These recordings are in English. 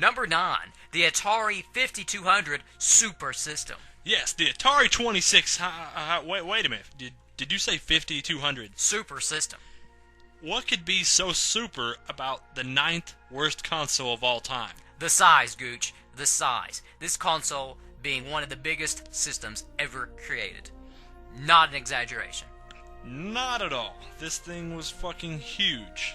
Number 9, the Atari 5200 Super System. Yes, the Atari 26... wait a minute. Did you say 5200? Super System. What could be so super about the 9th worst console of all time? The size, Gooch. The size. This console being one of the biggest systems ever created. Not an exaggeration. Not at all. This thing was fucking huge.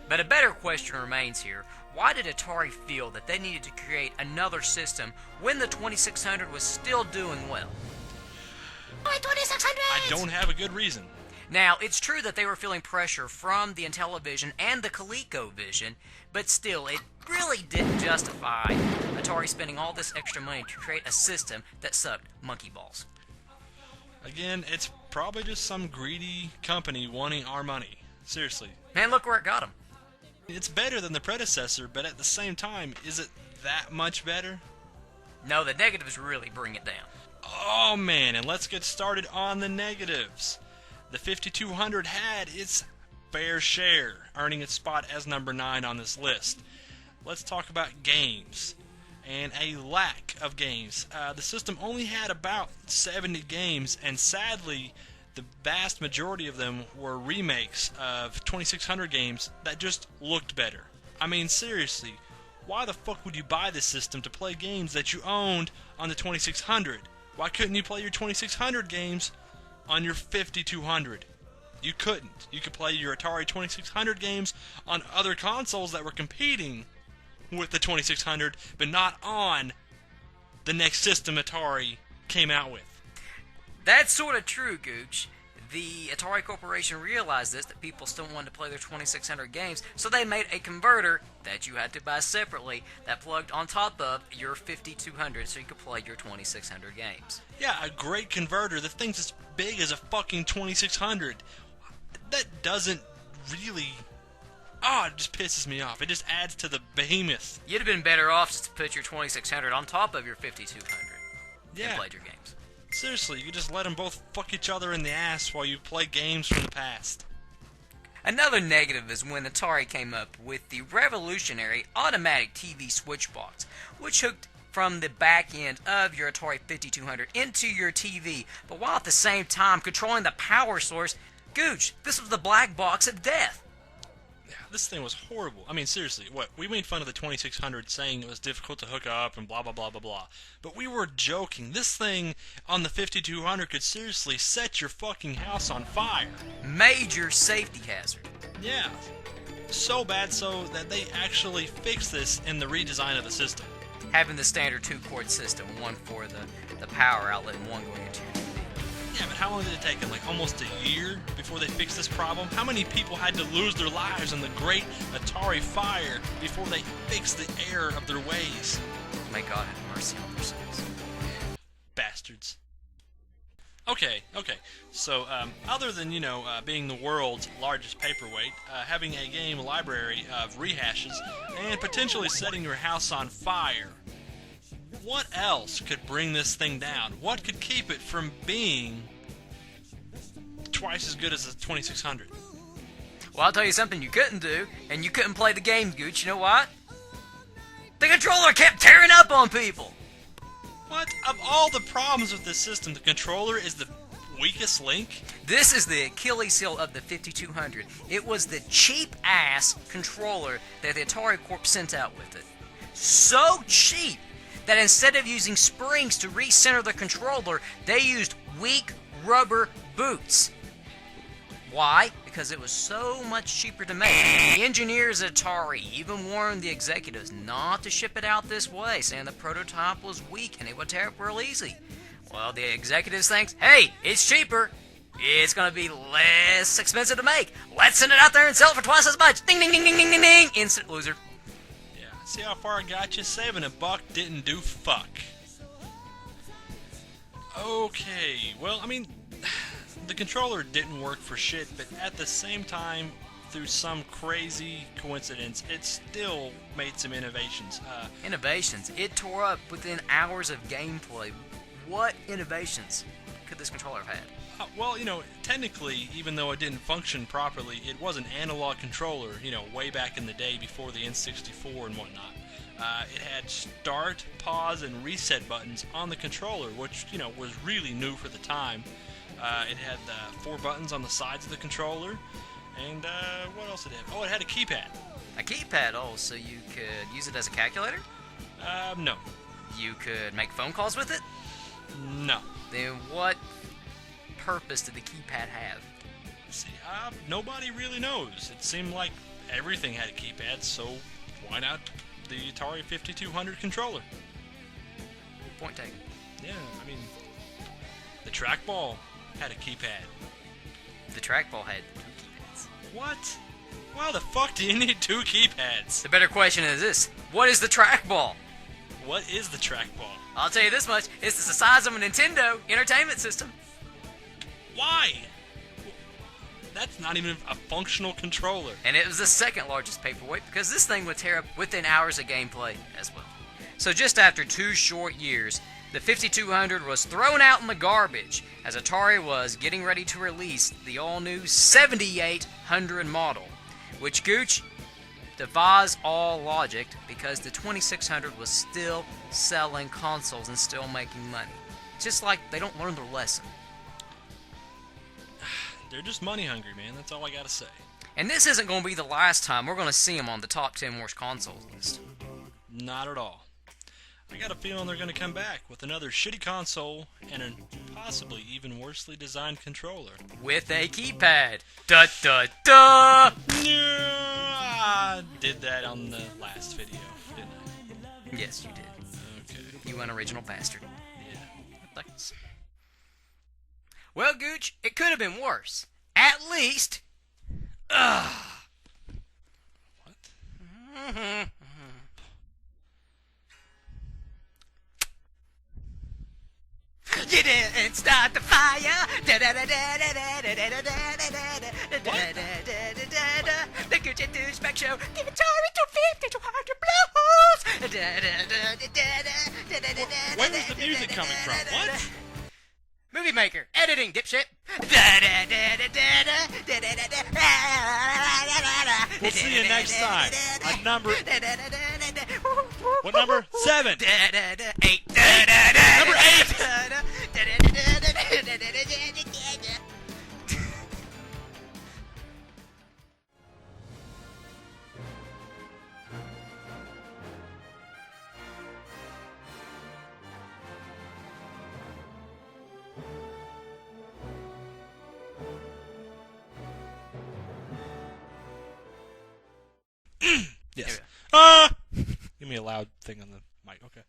But a better question remains here. Why did Atari feel that they needed to create another system when the 2600 was still doing well? My 2600! I don't have a good reason. Now, it's true that they were feeling pressure from the Intellivision and the ColecoVision, but still, it really didn't justify Atari spending all this extra money to create a system that sucked monkey balls. Again, it's probably just some greedy company wanting our money. Seriously. Man, look where it got them. It's better than the predecessor, but at the same time, is it that much better? No, the negatives really bring it down. Oh man, and let's get started on the negatives. The 5200 had its fair share, earning its spot as number 9 on this list. Let's talk about games, and a lack of games. The system only had about 70 games, and sadly, the vast majority of them were remakes of 2600 games that just looked better. I mean, seriously, why the fuck would you buy this system to play games that you owned on the 2600? Why couldn't you play your 2600 games on your 5200? You couldn't. You could play your Atari 2600 games on other consoles that were competing with the 2600, but not on the next system Atari came out with. That's sort of true, Gooch. The Atari Corporation realized this, that people still wanted to play their 2600 games, so they made a converter that you had to buy separately that plugged on top of your 5200 so you could play your 2600 games. Yeah, a great converter. The thing's as big as a fucking 2600. That doesn't really... Oh, it just pisses me off. It just adds to the behemoth. You'd have been better off just to put your 2600 on top of your 5200 Yeah. and played your games. Seriously, you could just let them both fuck each other in the ass while you play games from the past. Another negative is when Atari came up with the revolutionary automatic TV switch box, which hooked from the back end of your Atari 5200 into your TV, but while at the same time controlling the power source. Gooch, this was the black box of death. Yeah, this thing was horrible. I mean, seriously, what? We made fun of the 2600 saying it was difficult to hook up and blah, blah, blah, blah, blah. But we were joking. This thing on the 5200 could seriously set your fucking house on fire. Major safety hazard. Yeah. So bad so that they actually fixed this in the redesign of the system. Having the standard 2-port system, one for the power outlet and one going into your TV. Yeah, but how long did it take them? Like almost a year before they fixed this problem? How many people had to lose their lives in the great Atari fire before they fixed the error of their ways? May God have mercy on their souls. Bastards. Okay. So, other than, being the world's largest paperweight, having a game library of rehashes, and potentially setting your house on fire, what else could bring this thing down? What could keep it from being twice as good as the 2600? Well, I'll tell you something you couldn't do, and you couldn't play the game, Gooch. You know what? The controller kept tearing up on people. What? Of all the problems with this system, the controller is the weakest link? This is the Achilles heel of the 5200. It was the cheap-ass controller that the Atari Corp sent out with it. So cheap that instead of using springs to recenter the controller, they used weak rubber boots. Why? Because it was so much cheaper to make. The engineers at Atari even warned the executives not to ship it out this way, saying the prototype was weak and it would tear up real easy. Well, the executives think, hey, it's cheaper. It's going to be less expensive to make. Let's send it out there and sell it for twice as much. Ding, ding, ding, ding, ding, ding, ding. Instant loser. See how far I got you? Saving a buck didn't do fuck. Okay, well, I mean, the controller didn't work for shit, but at the same time, through some crazy coincidence, it still made some innovations. Innovations? It tore up within hours of gameplay. What innovations could this controller have had? Well, technically, even though it didn't function properly, it was an analog controller, way back in the day before the N64 and whatnot. It had start, pause, and reset buttons on the controller, which, was really new for the time. It had 4 buttons on the sides of the controller. And what else did it have? Oh, it had a keypad. A keypad, so you could use it as a calculator? No. You could make phone calls with it? No. Then what purpose did the keypad have? See, nobody really knows. It seemed like everything had a keypad, so why not the Atari 5200 controller? Point taken. Yeah, I mean, the trackball had a keypad. The trackball had 2 keypads. What? Why the fuck do you need 2 keypads? The better question is this: what is the trackball? What is the trackball? I'll tell you this much: it's the size of a Nintendo Entertainment System. Why? That's not even a functional controller. And it was the second largest paperweight because this thing would tear up within hours of gameplay as well. So just after 2 short years, the 5200 was thrown out in the garbage as Atari was getting ready to release the all-new 7800 model, which Gooch defies all logic because the 2600 was still selling consoles and still making money. Just like they don't learn their lesson. They're just money hungry, man. That's all I gotta say. And this isn't going to be the last time we're going to see them on the top 10 worst consoles list. Not at all. I got a feeling they're going to come back with another shitty console and a possibly even worsely designed controller. With a keypad. Da da da! I did that on the last video, didn't I? Yes, you did. Okay. You unoriginal bastard. Yeah. Thanks. Well, Gooch, it could have been worse. At least. What? You didn't start the fire. The Gooch and Dooshebag show. Give Atari to 5200 blues. Where was the music coming from? What? Movie maker, editing, dipshit. We'll see you next time. What number? 7. 8. Number 8. Yes. Give me a loud thing on the mic. Okay.